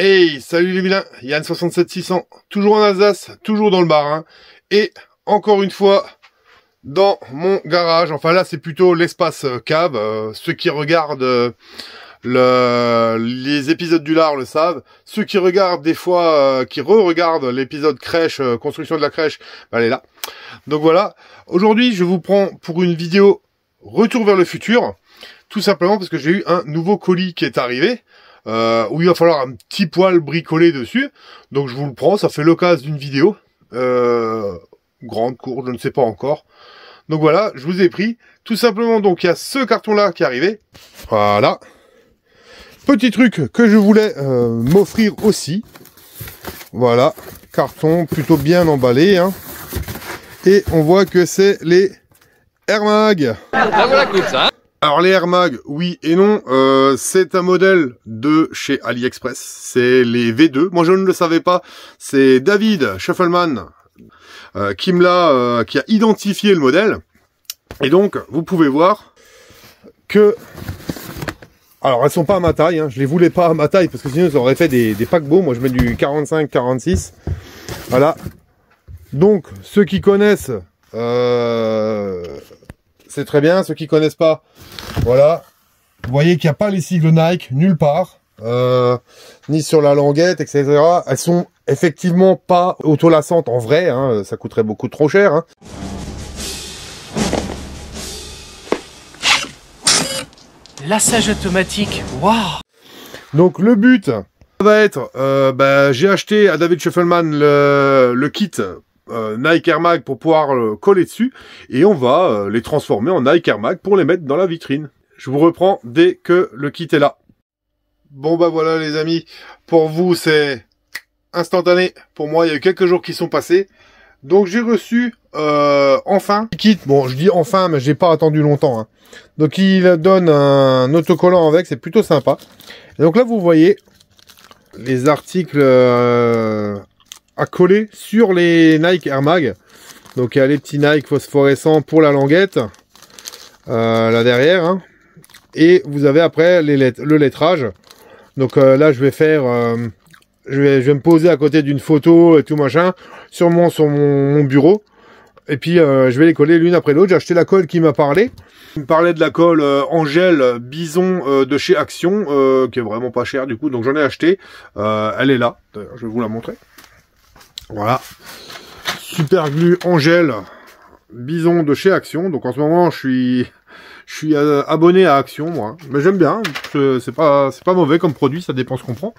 Hey, salut les vilains, Yann 67600, toujours en Alsace, toujours dans le Bas-Rhin, et encore une fois, dans mon garage. Enfin là, c'est plutôt l'espace cave. Ceux qui regardent les épisodes du lard le savent. Ceux qui regardent des fois, qui re-regardent l'épisode crèche, construction de la crèche, elle est là. Donc voilà, aujourd'hui je vous prends pour une vidéo retour vers le futur, tout simplement parce que j'ai eu un nouveau colis qui est arrivé. Où il va falloir un petit poil bricoler dessus, donc je vous le prends, ça fait l'occasion d'une vidéo, grande, courte, je ne sais pas encore. Donc voilà, je vous ai pris, tout simplement, donc il y a ce carton là qui est arrivé, voilà, petit truc que je voulais m'offrir aussi, voilà, carton plutôt bien emballé, hein. Et on voit que c'est les Air Mag. Ça vaut la coupe, ça, hein. Alors les Air Mag, oui et non, c'est un modèle de chez AliExpress, c'est les V2, moi je ne le savais pas, c'est David Scheffelman qui a identifié le modèle, et donc vous pouvez voir que, alors elles sont pas à ma taille, hein, je les voulais pas à ma taille parce que sinon ça aurait fait des paquebots, moi je mets du 45-46, voilà, donc ceux qui connaissent, c'est très bien, ceux qui connaissent pas, voilà, vous voyez qu'il n'y a pas les sigles Nike nulle part, ni sur la languette, etc. Elles sont effectivement pas autolassantes en vrai, hein, ça coûterait beaucoup trop cher, hein. Lassage automatique, waouh! Donc le but va être, j'ai acheté à David Scheffelman le kit Nike Air Mag pour pouvoir coller dessus, et on va les transformer en Nike Air Mag pour les mettre dans la vitrine. Je vous reprends dès que le kit est là. Bon bah voilà les amis, pour vous c'est instantané, pour moi il y a eu quelques jours qui sont passés, donc j'ai reçu enfin le kit. Bon, je dis enfin, mais j'ai pas attendu longtemps, hein. Donc il donne un autocollant avec, c'est plutôt sympa. Et donc là vous voyez les articles à coller sur les Nike Air Mag. Donc il y a les petits Nike phosphorescents pour la languette, là derrière, hein. Et vous avez après le lettrage. Donc là je vais faire, je vais me poser à côté d'une photo et tout machin sur mon bureau. Et puis je vais les coller l'une après l'autre. J'ai acheté la colle qui m'a parlé. Il me parlait de la colle en gel Bison de chez Action, qui est vraiment pas chère du coup. Donc j'en ai acheté. Elle est là. D'ailleurs, je vais vous la montrer. Voilà, super glue en gel Bison de chez Action. Donc en ce moment je suis abonné à Action, moi, mais j'aime bien, c'est pas mauvais comme produit, ça dépend ce qu'on prend.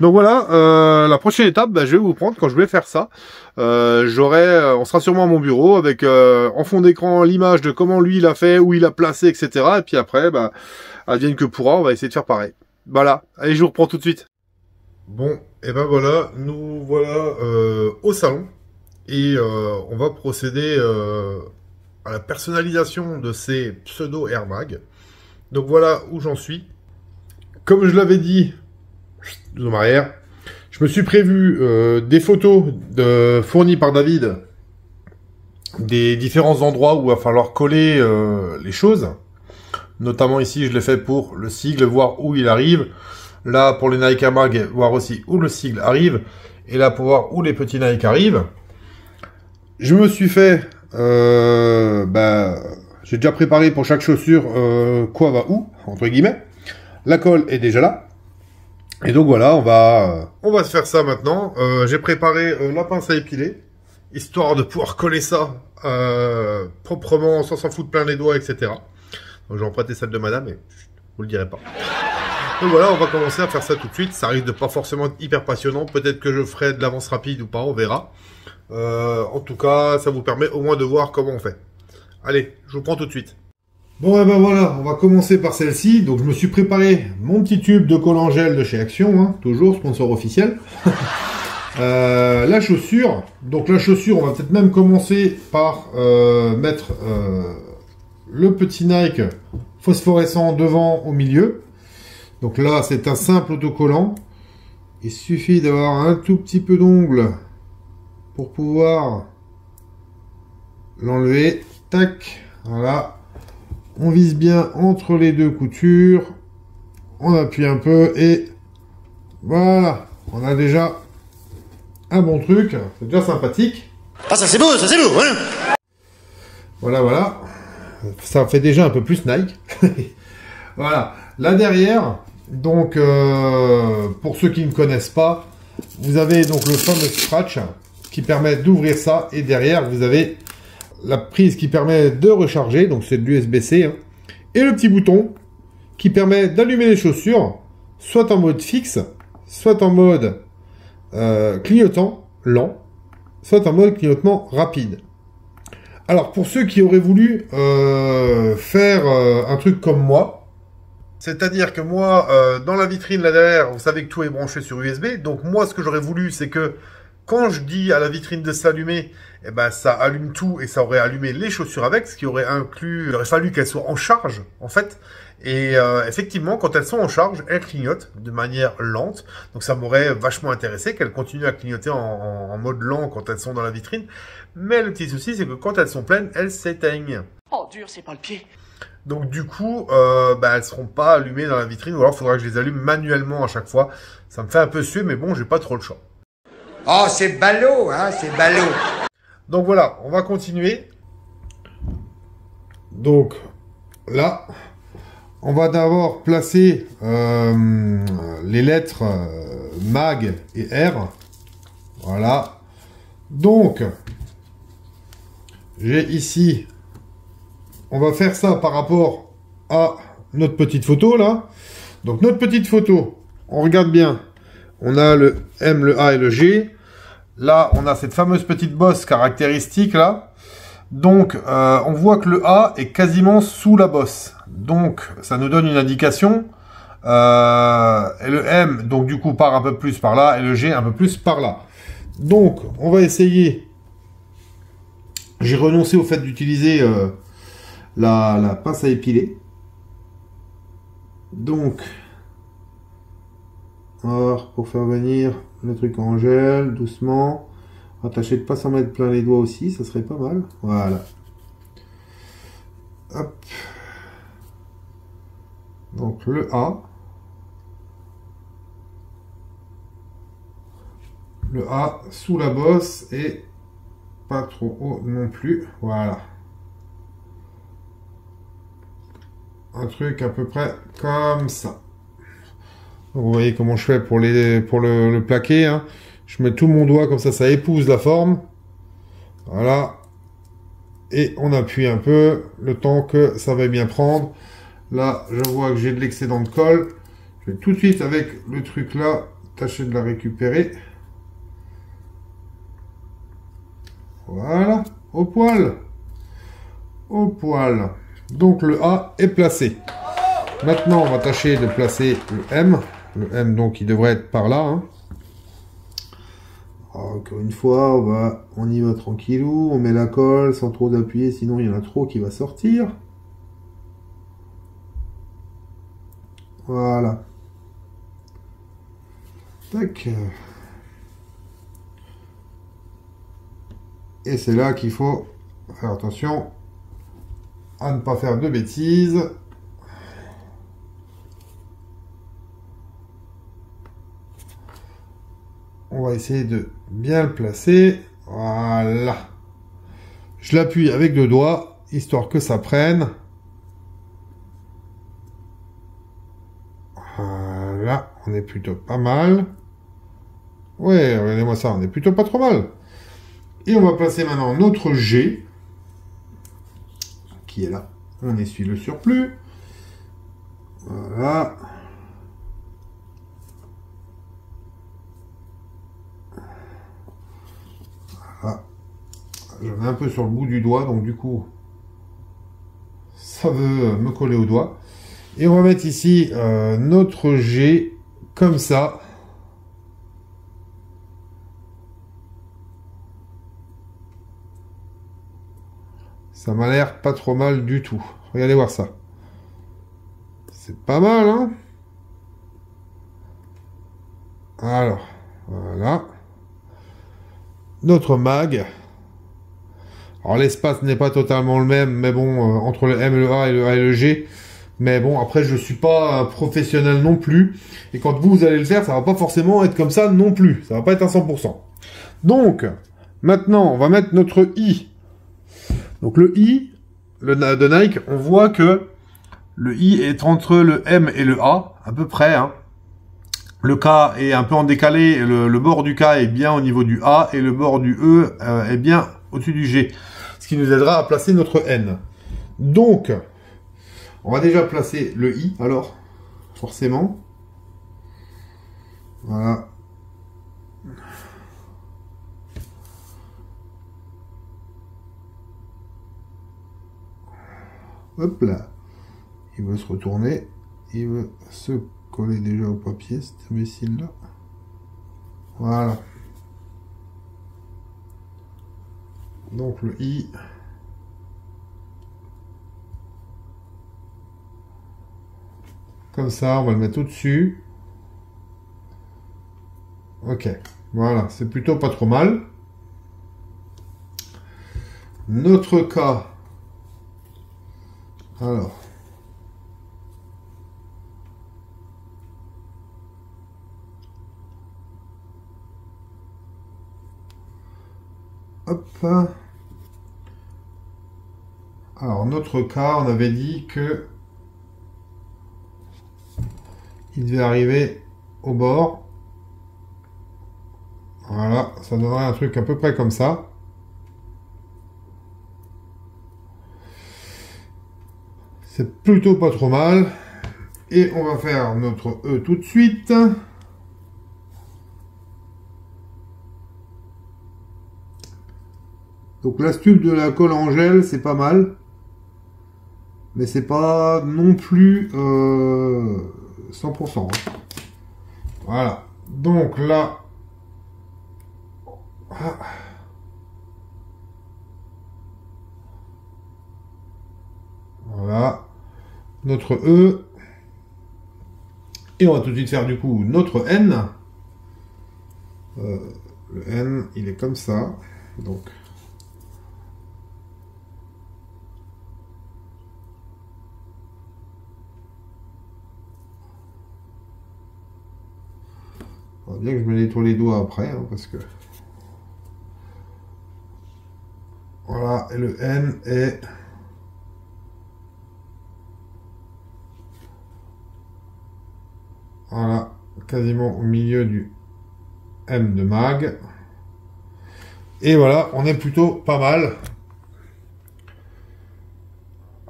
Donc voilà, la prochaine étape, je vais vous prendre quand je vais faire ça. On sera sûrement à mon bureau avec en fond d'écran l'image de comment lui il a fait, où il a placé, etc. Et puis après, advienne que pourra, on va essayer de faire pareil. Voilà, allez, je vous reprends tout de suite. Bon, et ben voilà, nous voilà au salon, et on va procéder à la personnalisation de ces pseudo Air Mag. Donc voilà où j'en suis. Comme je l'avais dit, en arrière, je me suis prévu des photos fournies par David des différents endroits où il va falloir coller les choses. Notamment ici, je l'ai fait pour le sigle, voir où il arrive. Là, pour les Nike Air Mag, voir aussi où le sigle arrive. Et là, pour voir où les petits Nike arrivent. Je me suis fait... j'ai déjà préparé pour chaque chaussure quoi va où, entre guillemets. La colle est déjà là. Et donc voilà, on va se faire ça maintenant. J'ai préparé la pince à épiler, histoire de pouvoir coller ça proprement, sans s'en foutre plein les doigts, etc. Donc j'ai emprunté celle de madame, mais vous le direz pas. Donc voilà, on va commencer à faire ça tout de suite. Ça risque de pas forcément être hyper passionnant. Peut-être que je ferai de l'avance rapide ou pas, on verra. En tout cas, ça vous permet au moins de voir comment on fait. Allez, je vous prends tout de suite. Bon, et ben voilà, on va commencer par celle-ci. Donc je me suis préparé mon petit tube de collant gel de chez Action, hein, toujours sponsor officiel. La chaussure. Donc la chaussure, on va peut-être même commencer par mettre le petit Nike phosphorescent devant au milieu. Donc là, c'est un simple autocollant. Il suffit d'avoir un tout petit peu d'ongle pour pouvoir l'enlever. Tac, voilà. On vise bien entre les deux coutures. On appuie un peu et voilà. on a déjà un bon truc. C'est déjà sympathique. Ah, ça c'est beau, hein. Voilà, voilà. Ça fait déjà un peu plus Nike. Voilà. Là derrière, donc, pour ceux qui ne connaissent pas, vous avez donc le fameux scratch qui permet d'ouvrir ça. Et derrière, vous avez la prise qui permet de recharger. Donc, c'est de l'USB-C. Hein, et le petit bouton qui permet d'allumer les chaussures, soit en mode fixe, soit en mode clignotant lent, soit en mode clignotement rapide. Alors, pour ceux qui auraient voulu faire un truc comme moi, c'est-à-dire que moi, dans la vitrine là derrière, vous savez que tout est branché sur USB. Donc moi, ce que j'aurais voulu, c'est que quand je dis à la vitrine de s'allumer, eh ben, ça allume tout et ça aurait allumé les chaussures avec, ce qui aurait inclus, il aurait fallu qu'elles soient en charge, en fait. Et effectivement, quand elles sont en charge, elles clignotent de manière lente. Donc ça m'aurait vachement intéressé qu'elles continuent à clignoter en mode lent quand elles sont dans la vitrine. Mais le petit souci, c'est que quand elles sont pleines, elles s'éteignent. Oh, dur, c'est pas le pied. Donc du coup, elles seront pas allumées dans la vitrine, ou alors il faudra que je les allume manuellement à chaque fois. Ça me fait un peu suer, mais bon, j'ai pas trop le choix. Oh, c'est ballot, hein, c'est ballot. Donc voilà, on va continuer. Donc là, on va d'abord placer les lettres MAG et R. Voilà. Donc, j'ai ici, on va faire ça par rapport à notre petite photo là. Donc notre petite photo, on regarde bien. On a le M, le A et le G. Là, on a cette fameuse petite bosse caractéristique là. Donc, on voit que le A est quasiment sous la bosse. Donc, ça nous donne une indication. Et le M, donc du coup, part un peu plus par là. Et le G, un peu plus par là. Donc, on va essayer. J'ai renoncé au fait d'utiliser la pince à épiler. Donc, alors, pour faire venir le truc en gel, doucement. Attachez de pas s'en mettre plein les doigts aussi, ça serait pas mal. Voilà. Hop. Donc le A. Le A sous la bosse et pas trop haut non plus. Voilà. Un truc à peu près comme ça. Donc, vous voyez comment je fais pour le plaquer. Hein. Je mets tout mon doigt comme ça épouse la forme. Voilà. Et on appuie un peu le temps que ça va bien prendre. Là, je vois que j'ai de l'excédent de colle. Je vais tout de suite avec le truc là, tâcher de la récupérer. Voilà. Au poil. Au poil. Donc le A est placé. Maintenant, on va tâcher de placer le M. Le M, donc, il devrait être par là. Hein. Encore une fois, on y va tranquillou. On met la colle sans trop d'appuyer, sinon il y en a trop qui va sortir. Voilà. Tac. Et c'est là qu'il faut faire attention à ne pas faire de bêtises. On va essayer de bien le placer. Voilà. Je l'appuie avec deux doigts, histoire que ça prenne. Voilà. On est plutôt pas mal. Ouais, regardez-moi ça. On est plutôt pas trop mal. Et on va placer maintenant notre G. Qui est là. On essuie le surplus. Voilà. Voilà. J'en ai un peu sur le bout du doigt, donc du coup, ça veut me coller au doigt. Et on va mettre ici notre G, comme ça. Ça m'a l'air pas trop mal du tout. Regardez voir ça. C'est pas mal, hein? Alors, voilà. Notre mag. Alors l'espace n'est pas totalement le même, mais bon, entre le M, le A et le G, Mais bon, après, je suis pas un professionnel non plus. Et quand vous allez le faire, ça va pas forcément être comme ça non plus. Ça va pas être à 100%. Donc, maintenant, on va mettre notre I. Donc le I de Nike, on voit que le I est entre le M et le A, à peu près. Hein. Le K est un peu en décalé, le bord du K est bien au niveau du A, et le bord du E est bien au-dessus du G. Ce qui nous aidera à placer notre N. Donc, on va déjà placer le I, alors, forcément. Voilà. Hop là. Il veut se retourner. Il veut se coller déjà au papier, cet imbécile-là. Voilà. Donc le I. Comme ça, on va le mettre au-dessus. Ok. Voilà, c'est plutôt pas trop mal. Notre K. Alors. Hop. Alors, notre K, on avait dit que il devait arriver au bord. Voilà, ça donnerait un truc à peu près comme ça. C'est plutôt pas trop mal. Et on va faire notre E tout de suite. Donc l'astuce de la colle en gel, c'est pas mal. Mais c'est pas non plus 100%. Hein. Voilà. Donc là... Voilà. Notre E. Et on va tout de suite faire du coup notre N. Le N, il est comme ça. Donc... bien que je me nettoie les doigts après, hein, parce que... Voilà, et le N est... Voilà, quasiment au milieu du M de mag. Et voilà, on est plutôt pas mal.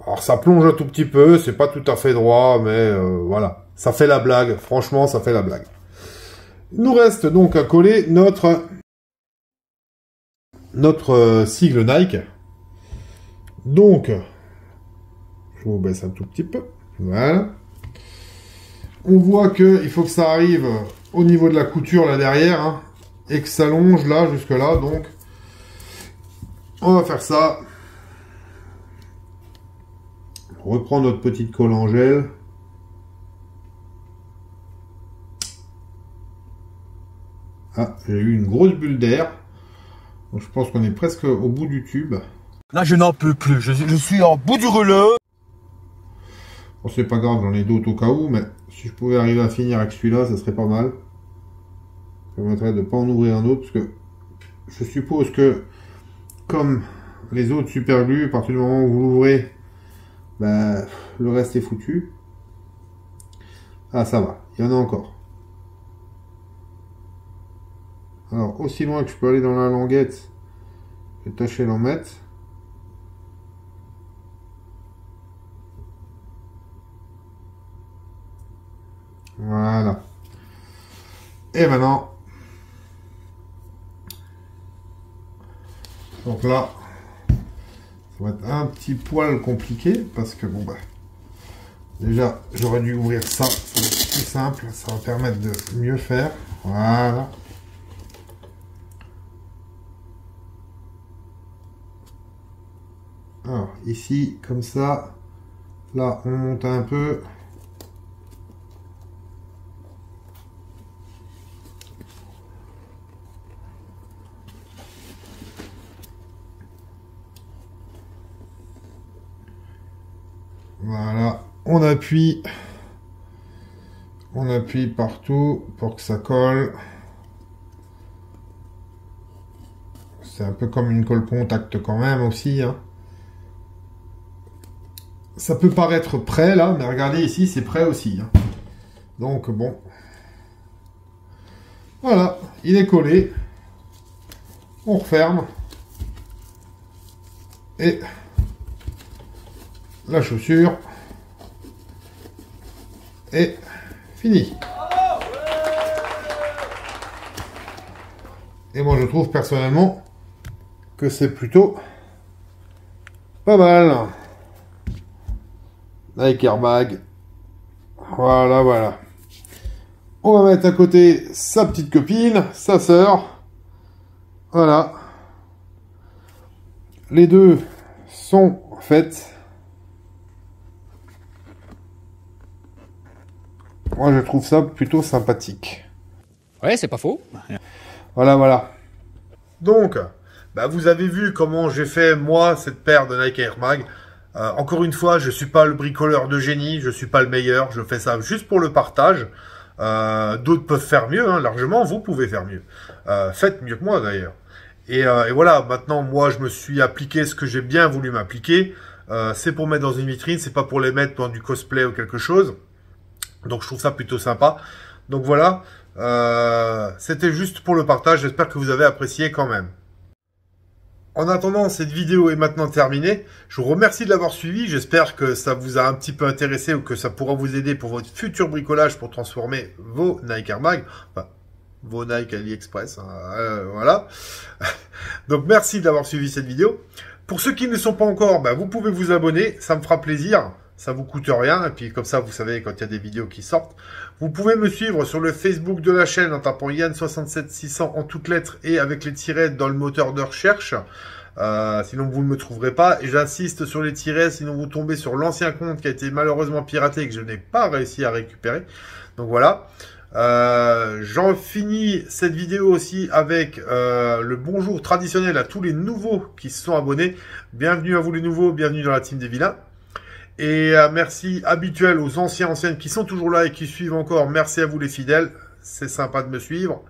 Alors ça plonge un tout petit peu, c'est pas tout à fait droit, mais voilà. Ça fait la blague, franchement, ça fait la blague. Il nous reste donc à coller notre sigle Nike. Donc, je vous baisse un tout petit peu. Voilà. On voit que il faut que ça arrive au niveau de la couture là derrière, hein, et que ça longe là jusque là. Donc, on va faire ça. On reprend notre petite colle en gel. Ah, j'ai eu une grosse bulle d'air. Donc, je pense qu'on est presque au bout du tube. Là, je n'en peux plus. Je suis en bout du rouleau. Bon, c'est pas grave, j'en ai d'autres au cas où, mais si je pouvais arriver à finir avec celui-là, ça serait pas mal. Ça permettrait de ne pas en ouvrir un autre, parce que je suppose que, comme les autres super glue, à partir du moment où vous l'ouvrez, ben, le reste est foutu. Ah, ça va, il y en a encore. Alors, aussi loin que je peux aller dans la languette, je vais tâcher d'en mettre. Voilà. Et maintenant, donc là, ça va être un petit poil compliqué parce que bon bah, déjà j'aurais dû ouvrir ça, c'est plus simple, ça va permettre de mieux faire. Voilà. Alors ici, comme ça, là on monte un peu. Voilà, On appuie partout pour que ça colle. C'est un peu comme une colle contact quand même aussi, hein. Ça peut paraître prêt là, mais regardez ici, c'est prêt aussi, hein. Donc bon. Voilà, il est collé. On referme. Et la chaussure. Et fini. Et moi je trouve personnellement que c'est plutôt pas mal. Nike Airbag. Voilà, voilà. On va mettre à côté sa petite copine, sa sœur. Voilà. Les deux sont faites. Moi, je trouve ça plutôt sympathique. Ouais, c'est pas faux. Voilà, voilà. Donc, bah, vous avez vu comment j'ai fait, moi, cette paire de Nike Air Mag. Encore une fois, je suis pas le bricoleur de génie, je suis pas le meilleur, je fais ça juste pour le partage. D'autres peuvent faire mieux, hein, largement, vous pouvez faire mieux. Faites mieux que moi, d'ailleurs. Et voilà, maintenant, moi, je me suis appliqué ce que j'ai bien voulu m'appliquer. C'est pour mettre dans une vitrine, c'est pas pour les mettre dans du cosplay ou quelque chose. Donc, je trouve ça plutôt sympa. Donc, voilà. C'était juste pour le partage. J'espère que vous avez apprécié quand même. En attendant, cette vidéo est maintenant terminée. Je vous remercie de l'avoir suivi. J'espère que ça vous a un petit peu intéressé ou que ça pourra vous aider pour votre futur bricolage pour transformer vos Nike Air Mag. Enfin, vos Nike AliExpress. Voilà. Donc, merci d'avoir suivi cette vidéo. Pour ceux qui ne le sont pas encore, bah, vous pouvez vous abonner. Ça me fera plaisir. Ça vous coûte rien. Et puis, comme ça, vous savez quand il y a des vidéos qui sortent. Vous pouvez me suivre sur le Facebook de la chaîne en tapant Yann67600 en toutes lettres et avec les tirets dans le moteur de recherche. Sinon, vous ne me trouverez pas. Et j'insiste sur les tirets, sinon vous tombez sur l'ancien compte qui a été malheureusement piraté et que je n'ai pas réussi à récupérer. Donc voilà. J'en finis cette vidéo aussi avec le bonjour traditionnel à tous les nouveaux qui se sont abonnés. Bienvenue à vous les nouveaux, bienvenue dans la team des vilains. Et merci habituel aux anciennes qui sont toujours là et qui suivent encore. Merci à vous les fidèles, c'est sympa de me suivre.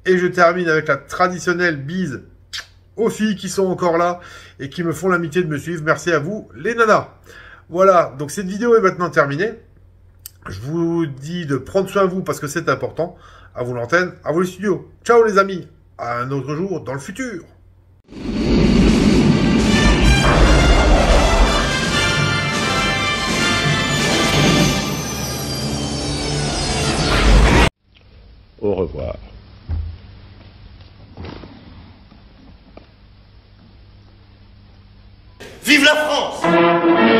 Et je termine avec la traditionnelle bise aux filles qui sont encore là et qui me font l'amitié de me suivre. Merci à vous les nanas. Voilà, donc cette vidéo est maintenant terminée. Je vous dis de prendre soin de vous parce que c'est important. À vous l'antenne, à vous les studios. Ciao les amis, à un autre jour dans le futur. Au revoir. Vive la France!